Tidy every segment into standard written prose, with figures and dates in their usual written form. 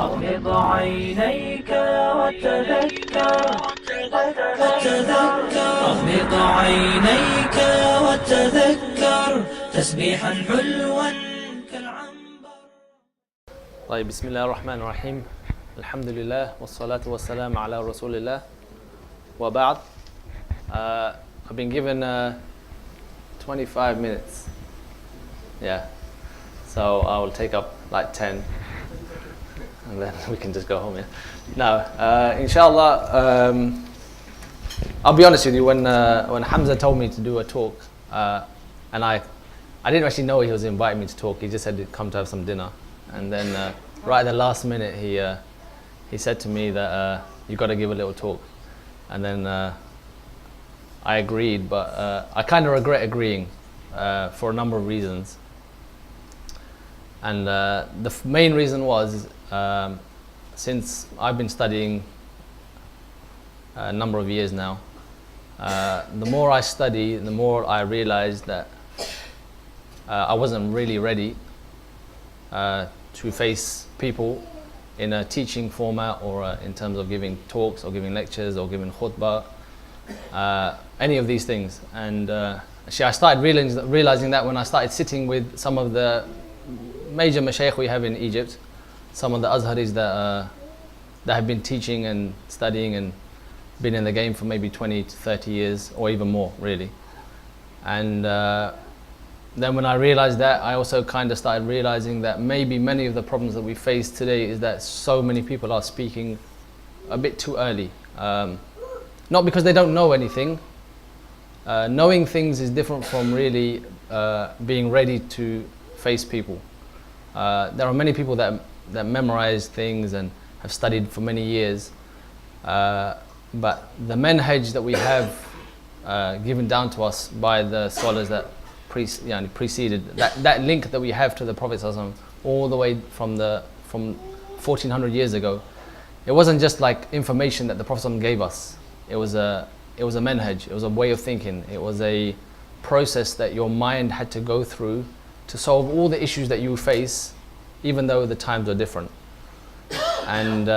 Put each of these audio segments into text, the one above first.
أغمض عينيك وتذكر أغمض عينيك وتذكر تسبيحا حلوا كالعنبر. طيب بسم الله الرحمن الرحيم. الحمد لله والصلاة والسلام على رسول الله وبعد. I've been given 25 minutes. Yeah. So I will take up like 10 and then we can just go home. Yeah. Now, inshallah, I'll be honest with you, when Hamza told me to do a talk, and I didn't actually know he was inviting me to talk. He just said he'd come to have some dinner. And then right at the last minute, he said to me that you got to give a little talk. And then I agreed, but I kind of regret agreeing for a number of reasons. And the main reason was, since I've been studying a number of years now, the more I study, the more I realized that I wasn't really ready to face people in a teaching format, or in terms of giving talks or giving lectures or giving khutbah, any of these things. And actually I started realizing that when I started sitting with some of the major mashayikh we have in Egypt, some of the Azharis that have been teaching and studying and been in the game for maybe 20 to 30 years or even more, really. And then when I realized that, I also kind of started realizing that maybe many of the problems that we face today is that so many people are speaking a bit too early. Not because they don't know anything. Knowing things is different from really being ready to face people. There are many people that memorize things and have studied for many years, but the manhaj that we have given down to us by the scholars that preceded, that link that we have to the Prophet ﷺ all the way from 1400 years ago, it wasn't just like information that the Prophet ﷺ gave us. It was a manhaj, it was a way of thinking, it was a process that your mind had to go through to solve all the issues that you face, even though the times are different. And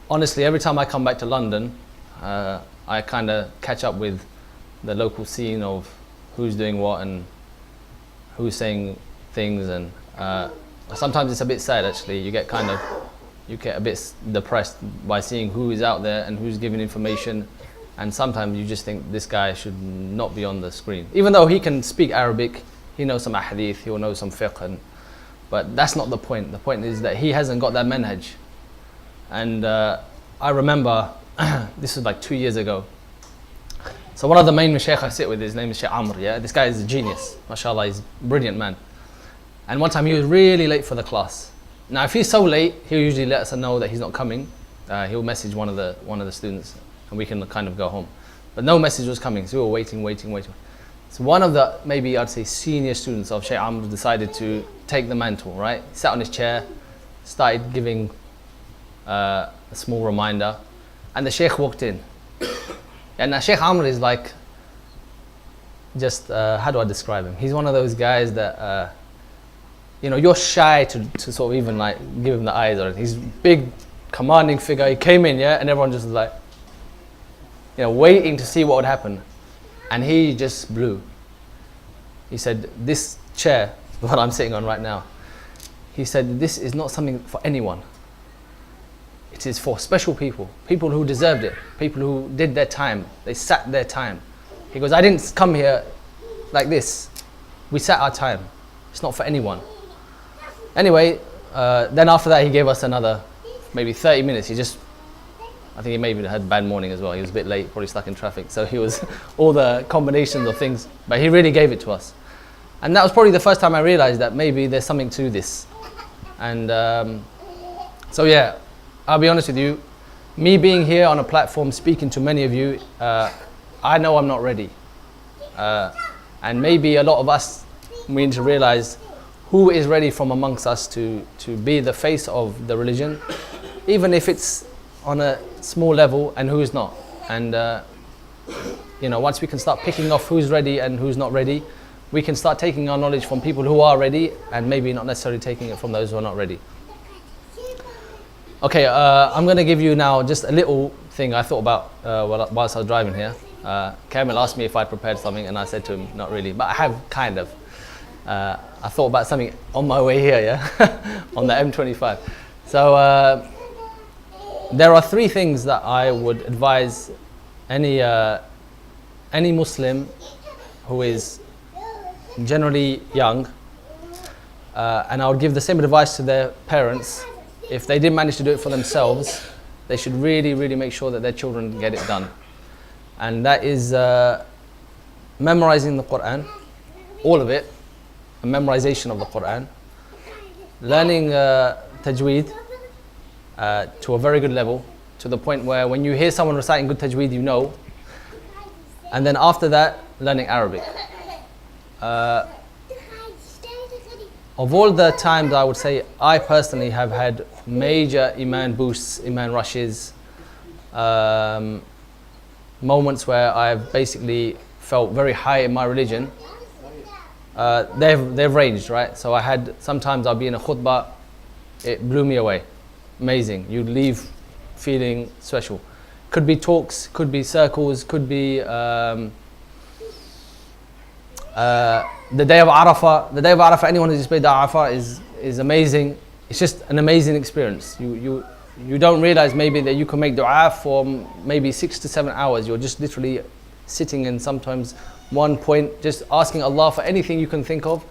honestly, every time I come back to London, I kind of catch up with the local scene of who's doing what and who's saying things, and sometimes it's a bit sad actually. You get a bit depressed by seeing who is out there and who's giving information, and sometimes you just think this guy should not be on the screen. Even though he can speak Arabic, he knows some ahadith, he'll know some fiqh, but that's not the point. The point is that he hasn't got that manhaj. And I remember, this was like 2 years ago. So one of the main mashaykh I sit with, his name is Sheikh Amr, yeah? This guy is a genius, mashallah, he's a brilliant man. And one time he was really late for the class. Now if he's so late, he'll usually let us know that he's not coming. He'll message one of the students and we can kind of go home. But no message was coming, so we were waiting. So one of the, maybe I'd say senior students of Sheikh Amr decided to take the mantle, right? He sat on his chair, started giving a small reminder, and the Sheikh walked in. And now Sheikh Amr is like, just, how do I describe him? He's one of those guys that, you're shy to sort of even like give him the eyes, or he's big, commanding figure. He came in, yeah, and everyone just was like, waiting to see what would happen. And he just blew. He said, this chair, what I'm sitting on right now, he said, this is not something for anyone. It is for special people, people who deserved it, people who did their time, they sat their time. He goes, I didn't come here like this. We sat our time. It's not for anyone. Anyway, then after that he gave us another maybe 30 minutes. I think he maybe had a bad morning as well. He was a bit late, probably stuck in traffic. So he was all the combinations of things, but he really gave it to us. And that was probably the first time I realized that maybe there's something to this. And so yeah, I'll be honest with you, me being here on a platform speaking to many of you, I know I'm not ready. And maybe a lot of us, we need to realize who is ready from amongst us to be the face of the religion, even if it's on a small level, and who is not. And once we can start picking off who's ready and who's not ready, we can start taking our knowledge from people who are ready and maybe not necessarily taking it from those who are not ready. Okay, I'm going to give you now just a little thing I thought about whilst I was driving here. Kamil asked me if I prepared something, and I said to him, not really, but I have kind of. I thought about something on my way here, yeah, on the M25. So there are three things that I would advise any Muslim who is generally young, and I would give the same advice to their parents. If they didn't manage to do it for themselves, they should really, really make sure that their children get it done. And that is memorizing the Quran, all of it, a memorization of the Quran, learning tajweed to a very good level, to the point where when you hear someone reciting good tajweed, you know. And then after that, learning Arabic. Of all the times, I would say I personally have had major iman boosts, iman rushes, moments where I've basically felt very high in my religion. They've ranged, right? So I had, sometimes I'll be in a khutbah, it blew me away. Amazing. You leave feeling special. Could be talks, could be circles, could be the day of Arafah. The day of Arafah, anyone who's displayed Arafah is amazing. It's just an amazing experience. You don't realize maybe that you can make dua for maybe 6 to 7 hours. You're just literally sitting in sometimes one point, just asking Allah for anything you can think of.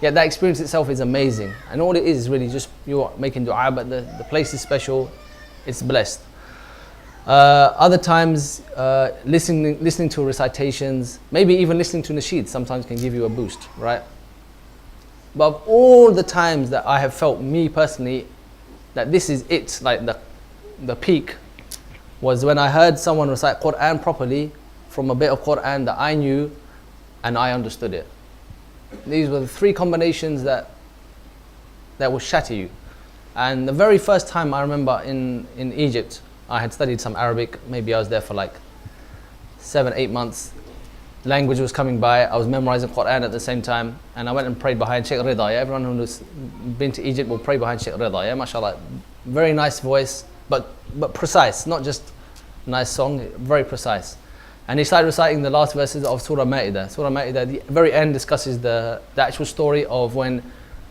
Yet that experience itself is amazing. And all it is really just you're making dua, but the place is special, it's blessed. Other times, listening to recitations, maybe even listening to nasheed sometimes can give you a boost, right? But of all the times that I have felt, me personally, that this is it, like the peak, was when I heard someone recite Quran properly from a bit of Quran that I knew and I understood it. These were the three combinations that will shatter you. And the very first time I remember in Egypt, I had studied some Arabic. Maybe I was there for like 7-8 months. Language was coming by. I was memorizing Quran at the same time, and I went and prayed behind Sheikh Rida. Yeah? Everyone who's been to Egypt will pray behind Sheikh Rida. Yeah, mashallah. Very nice voice, but precise. Not just nice song, very precise. And he started reciting the last verses of Surah Ma'idah. Surah Ma'idah, at the very end, discusses the actual story of when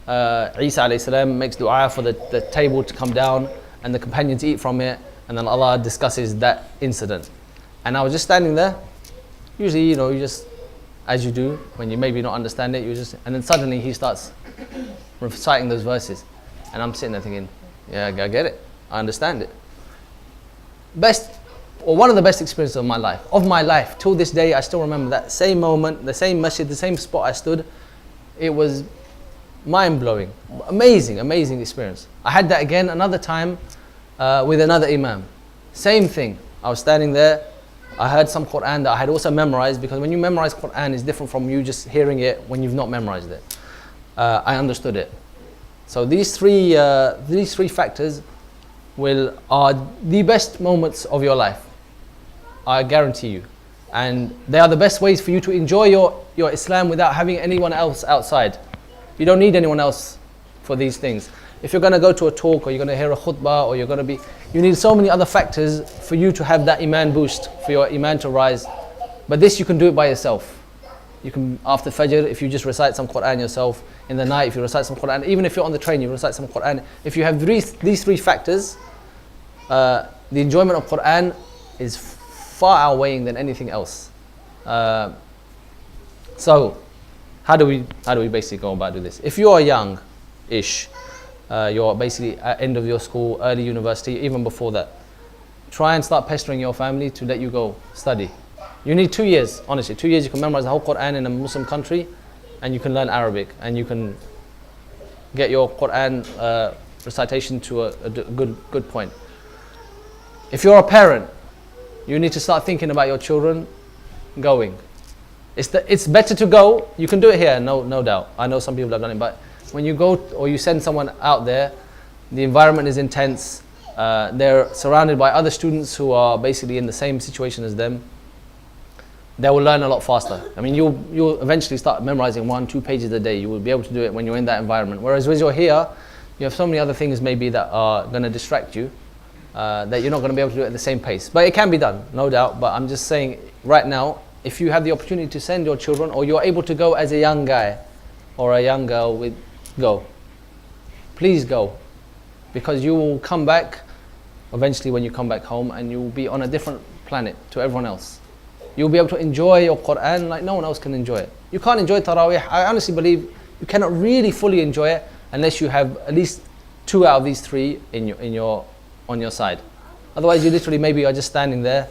Isa alayhi salam makes dua for the table to come down and the companions eat from it. And then Allah discusses that incident. And I was just standing there. Usually, you just, as you do, when you maybe not understand it, and then suddenly he starts reciting those verses. And I'm sitting there thinking, yeah, I get it. I understand it. One of the best experiences of my life. Till this day, I still remember that same moment, the same masjid, the same spot I stood. It was mind-blowing. Amazing, amazing experience. I had that again another time, with another imam. Same thing. I was standing there. I heard some Quran that I had also memorized, because when you memorize Quran, it's different from you just hearing it when you've not memorized it. I understood it. So these three factors are the best moments of your life. I guarantee you. And they are the best ways for you to enjoy your Islam without having anyone else outside. You don't need anyone else for these things. If you're going to go to a talk, or you're going to hear a khutbah, or you need so many other factors for you to have that iman boost, for your iman to rise. But this, you can do it by yourself. You can, after Fajr, if you just recite some Quran yourself, in the night, if you recite some Quran, even if you're on the train, you recite some Quran. If you have these three factors, the enjoyment of Quran is far outweighing than anything else. So, how do we basically go about doing this? If you are young-ish, you're basically at end of your school, early university, even before that, try and start pestering your family to let you go study. You need 2 years, honestly. 2 years you can memorize the whole Quran in a Muslim country, and you can learn Arabic, and you can get your Quran recitation to a good point. If you're a parent, you need to start thinking about your children going. It's better to go. You can do it here, no doubt. I know some people have done it, but when you go or you send someone out there, the environment is intense. They're surrounded by other students who are basically in the same situation as them. They will learn a lot faster. I mean, you'll eventually start memorizing 1-2 pages a day. You will be able to do it when you're in that environment. Whereas when you're here, You have so many other things maybe that are going to distract you, that you're not going to be able to do it at the same pace. But it can be done, no doubt. But I'm just saying, right now, if you have the opportunity to send your children, or you're able to go as a young guy or a young girl, go. Please go. Because you will come back, eventually when you come back home, and you will be on a different planet to everyone else. You'll be able to enjoy your Quran like no one else can enjoy it. You can't enjoy Taraweeh. I honestly believe you cannot really fully enjoy it unless you have at least 2 out of these 3 on your side. Otherwise, you literally maybe are just standing there.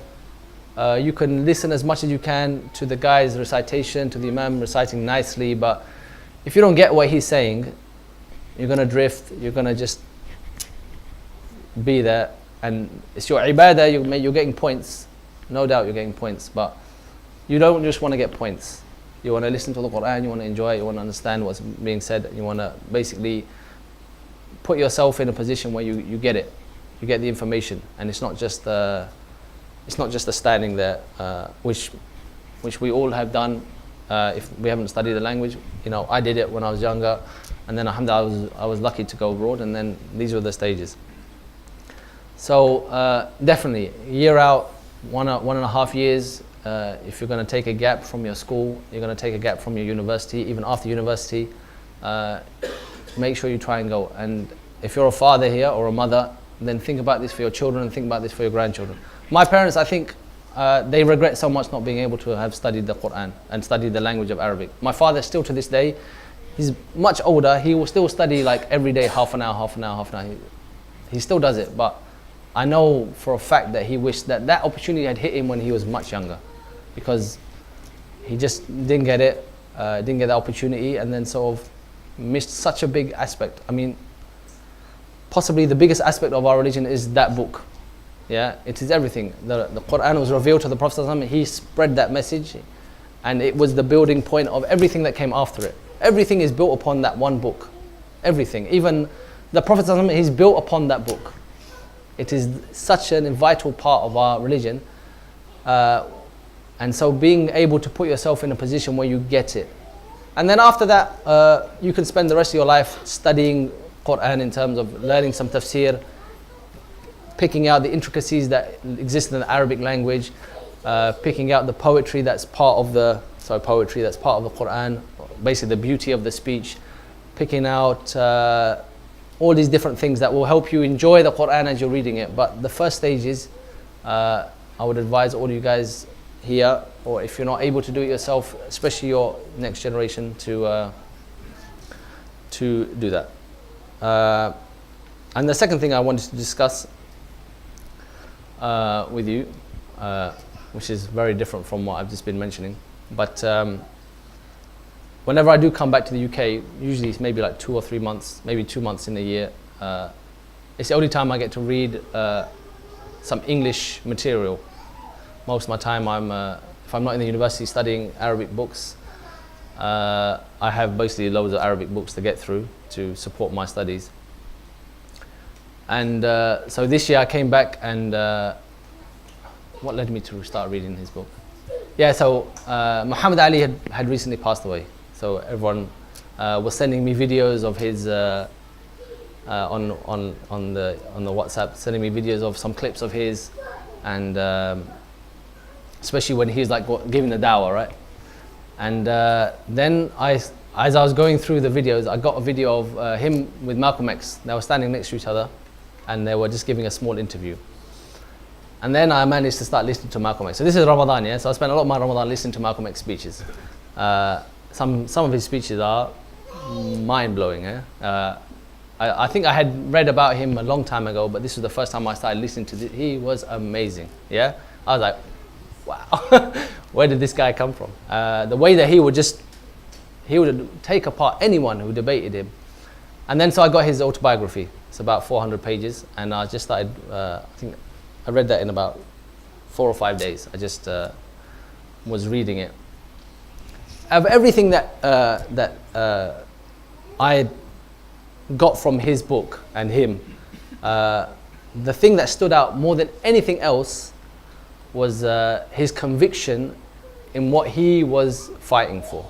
You can listen as much as you can to the guy's recitation, to the Imam reciting nicely, but if you don't get what he's saying, you're going to drift, you're going to just be there, and it's your ibadah, you're getting points. No doubt you're getting points, but you don't just want to get points. You want to listen to the Quran, you want to enjoy it, you want to understand what's being said, you want to basically put yourself in a position where you get it. You get the information, and it's not just a standing there, which we all have done if we haven't studied the language. You know, I did it when I was younger, and then alhamdulillah I was lucky to go abroad, and then these were the stages. So definitely, year out, 1.5 years, if you're going to take a gap from your school, you're going to take a gap from your university, even after university, make sure you try and go. And if you're a father here or a mother, then think about this for your children and think about this for your grandchildren. My parents, I think, they regret so much not being able to have studied the Quran and studied the language of Arabic. My father, still to this day, he's much older, he will still study like every day, half an hour. He still does it, but I know for a fact that he wished that opportunity had hit him when he was much younger, because he just didn't get it, didn't get the opportunity, and then sort of missed such a big aspect. I mean, possibly the biggest aspect of our religion is that book. Yeah, it is everything. The Quran was revealed to the Prophet ﷺ, he spread that message, and it was the building point of everything that came after it. Everything is built upon that one book. Everything. Even the Prophet ﷺ, he's built upon that book. It is such a vital part of our religion. And so being able to put yourself in a position where you get it. And then after that, you can spend the rest of your life studying Quran in terms of learning some tafsir, picking out the intricacies that exist in the Arabic language, picking out the poetry that's part of the Quran, basically the beauty of the speech, picking out all these different things that will help you enjoy the Quran as you're reading it. But the first stage is, I would advise all you guys here, or if you're not able to do it yourself, especially your next generation, to do that. And the second thing I wanted to discuss with you, which is very different from what I've just been mentioning, but whenever I do come back to the UK, usually it's maybe like 2 or 3 months, maybe 2 months in a year, it's the only time I get to read some English material. Most of my time, if I'm not in the university studying Arabic books, I have basically loads of Arabic books to get through to support my studies. And so this year I came back, and what led me to start reading his book? Yeah, so Muhammad Ali had recently passed away. So everyone was sending me videos of his on the WhatsApp, sending me videos of some clips of his, and especially when he's like giving the dawah, right? And then as I was going through the videos, I got a video of him with Malcolm X. They were standing next to each other, and they were just giving a small interview. And then I managed to start listening to Malcolm X. So this is Ramadan, yeah? So I spent a lot of my Ramadan listening to Malcolm X speeches. Some of his speeches are mind-blowing, yeah? I think I had read about him a long time ago, but this was the first time I started listening to it. He was amazing, yeah? I was like, wow, where did this guy come from? The way that he would take apart anyone who debated him. And then so I got his autobiography. It's about 400 pages, and I just started, I think I read that in about 4 or 5 days. I just was reading it. Of everything that I got from his book and him, the thing that stood out more than anything else was his conviction in what he was fighting for.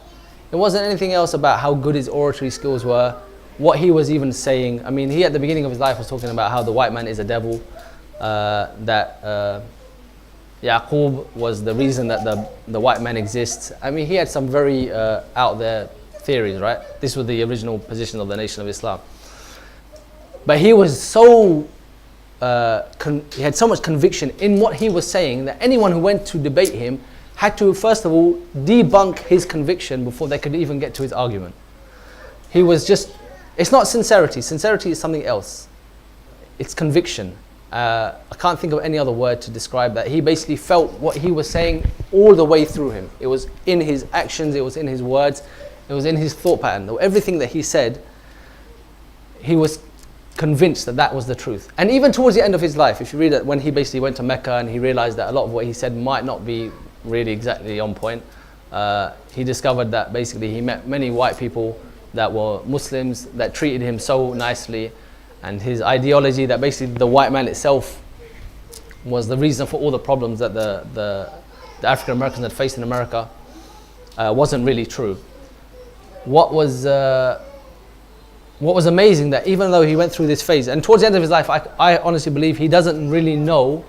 It wasn't anything else about how good his oratory skills were. what he was even saying. I mean, he at the beginning of his life was talking about how the white man is a devil, that Yaqub was the reason that the white man exists. I mean, he had some very out there theories, right? This was the original position of the Nation of Islam. But he was so, he had so much conviction in what he was saying that anyone who went to debate him had to, first of all, debunk his conviction before they could even get to his argument. He was just, it's not sincerity. Sincerity is something else. It's conviction. I can't think of any other word to describe that. He basically felt what he was saying all the way through him. It was in his actions, it was in his words, it was in his thought pattern. Everything that he said, he was convinced that that was the truth. And even towards the end of his life, if you read it, when he basically went to Mecca and he realized that a lot of what he said might not be really exactly on point, he discovered that basically he met many white people that were Muslims that treated him so nicely, and his ideology that basically the white man itself was the reason for all the problems that the African Americans had faced in America wasn't really true. What was amazing, that even though he went through this phase, and towards the end of his life, I honestly believe he doesn't really know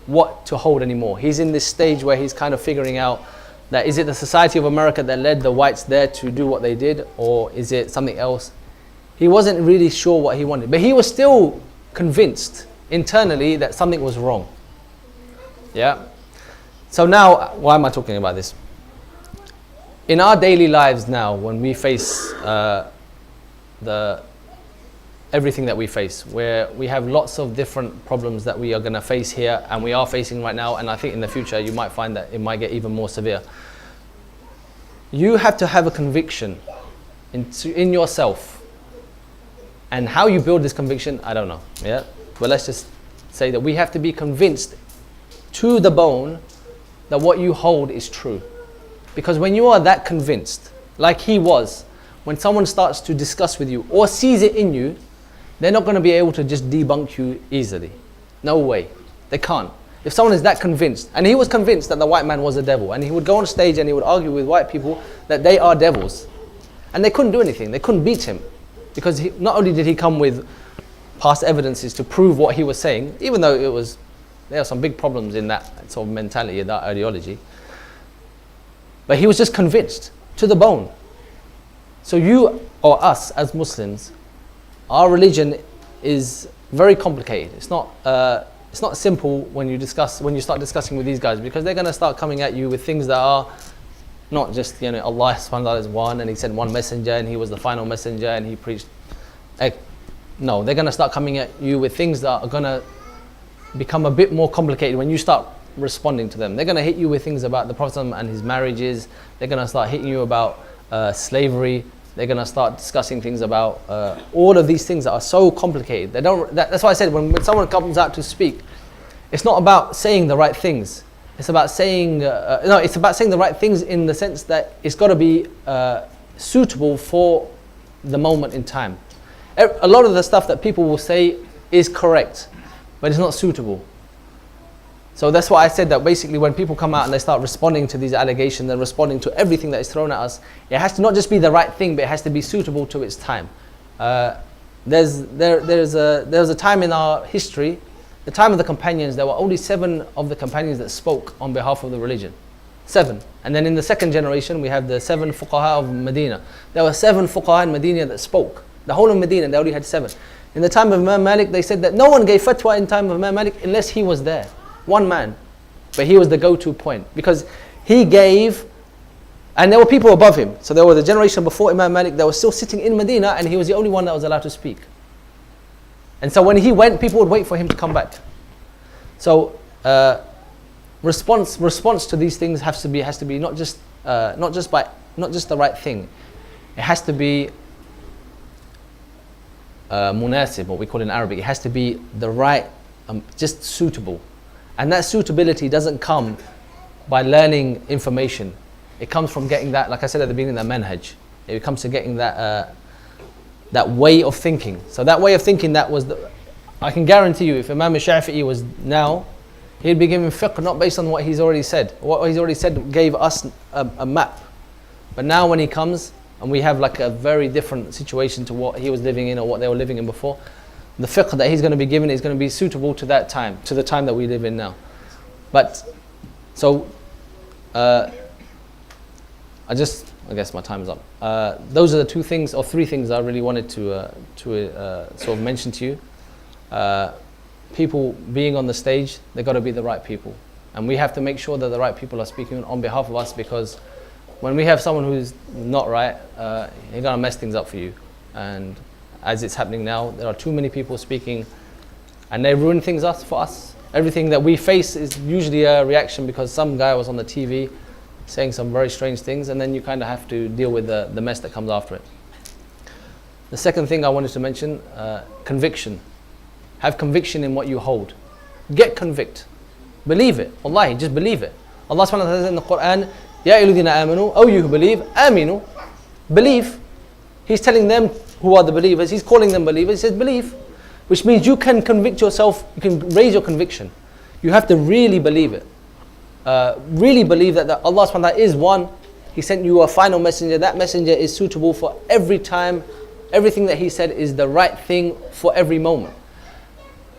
what to hold anymore. He's in this stage where he's kind of figuring out that is it the society of America that led the whites there to do what they did, or is it something else? He wasn't really sure what he wanted, but he was still convinced internally that something was wrong. Yeah. So now, why am I talking about this? In our daily lives now, when we face everything that we face, where we have lots of different problems that we are going to face here, and we are facing right now, and I think in the future you might find that it might get even more severe. You have to have a conviction in yourself. And how you build this conviction, I don't know. Yeah, but let's just say that we have to be convinced to the bone that what you hold is true. Because when you are that convinced, like he was, when someone starts to discuss with you or sees it in you, they're not going to be able to just debunk you easily. No way. They can't. If someone is that convinced, and he was convinced that the white man was a devil, and he would go on stage and he would argue with white people that they are devils, and they couldn't do anything. They couldn't beat him. Because not only did he come with past evidences to prove what he was saying, even though there are some big problems in that sort of mentality, that ideology, but he was just convinced to the bone. So you or us as Muslims, our religion is very complicated. It's not simple when you start discussing with these guys, because they're going to start coming at you with things that are not just, Allah subhanahu wa ta'ala is one, and he sent one messenger and he was the final messenger and he preached. No, they're going to start coming at you with things that are going to become a bit more complicated when you start responding to them. They're going to hit you with things about the Prophet and his marriages. They're going to start hitting you about slavery. They're going to start discussing things about all of these things that are so complicated. That's why I said when someone comes out to speak, it's not about saying the right things. It's about saying, it's about saying the right things in the sense that it's got to be suitable for the moment in time. A lot of the stuff that people will say is correct, but it's not suitable. So that's why I said that basically when people come out and they start responding to these allegations and responding to everything that is thrown at us, it has to not just be the right thing, but it has to be suitable to its time. There's a time in our history, the time of the companions, there were only 7 of the companions that spoke on behalf of the religion. 7. And then in the second generation, we have the 7 fuqaha of Medina. There were 7 fuqaha in Medina that spoke. The whole of Medina, they only had 7. In the time of Imam Malik, they said that no one gave fatwa in time of Imam Malik unless he was there. One man. But he was the go-to point. Because he gave, and there were people above him. So there was the generation before Imam Malik that was still sitting in Medina, and he was the only one that was allowed to speak. And so when he went, people would wait for him to come back. So response to these things has to be not just the right thing. It has to be munasib, what we call in Arabic. It has to be the right, just suitable. And that suitability doesn't come by learning information. It comes from getting that, like I said at the beginning, that manhaj. It comes to getting that way of thinking. So that way of thinking, I can guarantee you, if Imam Shafi'i was now, he'd be giving fiqh not based on what he's already said. What he's already said gave us a map. But now when he comes, and we have like a very different situation to what he was living in or what they were living in before, the fiqh that he's going to be given is going to be suitable to that time, to the time that we live in now. But, so, I guess my time is up. Those are the two things, or three things I really wanted to sort of mention to you. People being on the stage, they've got to be the right people. And we have to make sure that the right people are speaking on behalf of us, because when we have someone who's not right, he's going to mess things up for you. And as it's happening now, there are too many people speaking and they ruin things for us. Everything that we face is usually a reaction because some guy was on the TV saying some very strange things, and then you kind of have to deal with the mess that comes after it. The second thing I wanted to mention, conviction. Have conviction in what you hold. Get convict. Believe it. Wallahi, just believe it. Allah subhanahu wa ta'ala says in the Quran, Ya ayyuhalladhina amanu, O you who believe, aminu. Believe. He's telling them who are the believers, he's calling them believers, he says believe. Which means you can convict yourself, you can raise your conviction. You have to really believe it. Really believe that Allah subhanahu wa ta'ala is one. He sent you a final messenger. That messenger is suitable for every time. Everything that he said is the right thing for every moment.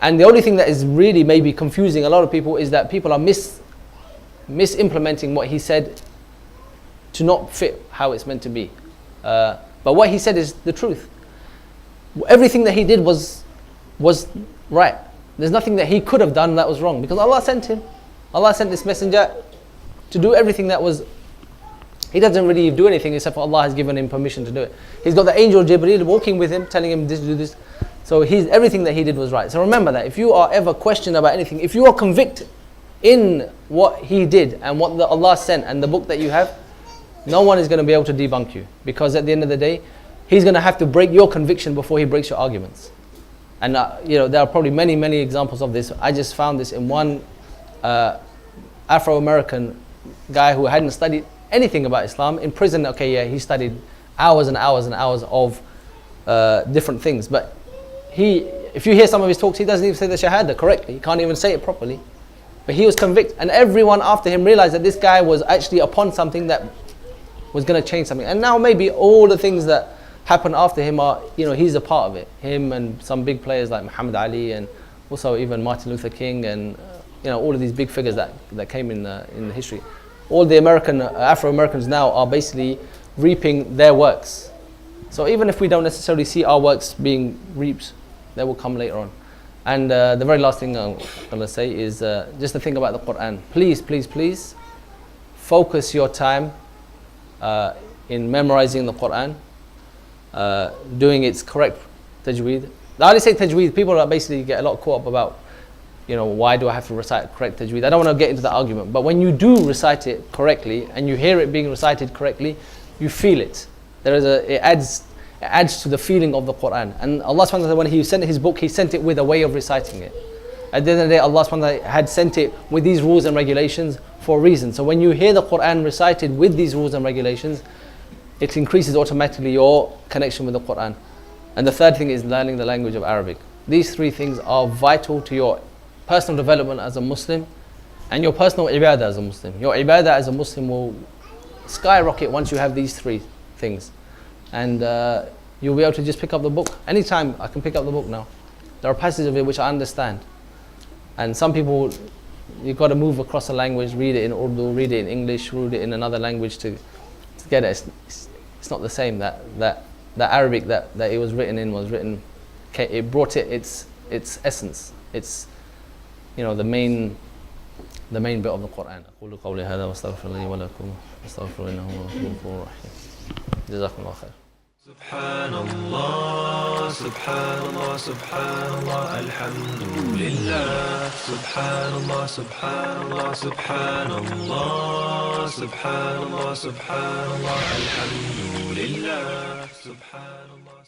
And the only thing that is really maybe confusing a lot of people is that people are misimplementing what he said to not fit how it's meant to be. But what he said is the truth. Everything that he did was right. There's nothing that he could have done that was wrong, because Allah sent him. Allah sent this messenger to do everything that was. He doesn't really do anything except for Allah has given him permission to do it. He's got the angel Jibreel walking with him, telling him this, do this. So everything that he did was right. So remember that if you are ever questioned about anything, if you are convicted in what he did and what Allah sent and the book that you have, no one is going to be able to debunk you, because at the end of the day, he's going to have to break your conviction before he breaks your arguments. And there are probably many, many examples of this. I just found this in one Afro-American guy who hadn't studied anything about Islam in prison. Okay, yeah, he studied hours and hours and hours of different things, but if you hear some of his talks, he doesn't even say the Shahada correctly. He can't even say it properly. But he was convicted, and everyone after him realized that this guy was actually upon something that was going to change something. And now maybe all the things that happen after him are, he's a part of it. Him and some big players like Muhammad Ali, and also even Martin Luther King, and all of these big figures that came in the history. All the Afro-Americans now are basically reaping their works. So even if we don't necessarily see our works being reaped, they will come later on. And the very last thing I'm going to say is just to think about the Quran. Please, please, please focus your time in memorizing the Quran, doing its correct tajweed. I only say tajweed, people are basically get a lot caught up about, why do I have to recite correct tajweed? I don't want to get into the argument, but when you do recite it correctly and you hear it being recited correctly, you feel it. It adds to the feeling of the Quran. And Allah subhanahu wa ta'ala, when he sent his book, he sent it with a way of reciting it. At the end of the day, Allah subhanahu wa ta'ala had sent it with these rules and regulations for a reason. So when you hear the Quran recited with these rules and regulations, it increases automatically your connection with the Quran. And the third thing is learning the language of Arabic. These three things are vital to your personal development as a Muslim and your personal ibadah as a Muslim. Your ibadah as a Muslim will skyrocket once you have these three things. And you'll be able to just pick up the book. Anytime I can pick up the book now. There are passages of it which I understand. And some people, you've got to move across a language, read it in Urdu, read it in English, read it in another language to get it. It's not the same. That Arabic that it was written in was written, it brought its essence. It's the main bit of the Quran. أقول قولي هذا واستغفر لي ولكم واستغفر إنه هو الغفور الرحيم. جزاكم الله خير. سبحان الله سبحان الله سبحان الله الحمد لله سبحان الله سبحان الله سبحان الله سبحان الله سبحان الله الحمد لله سبحان الله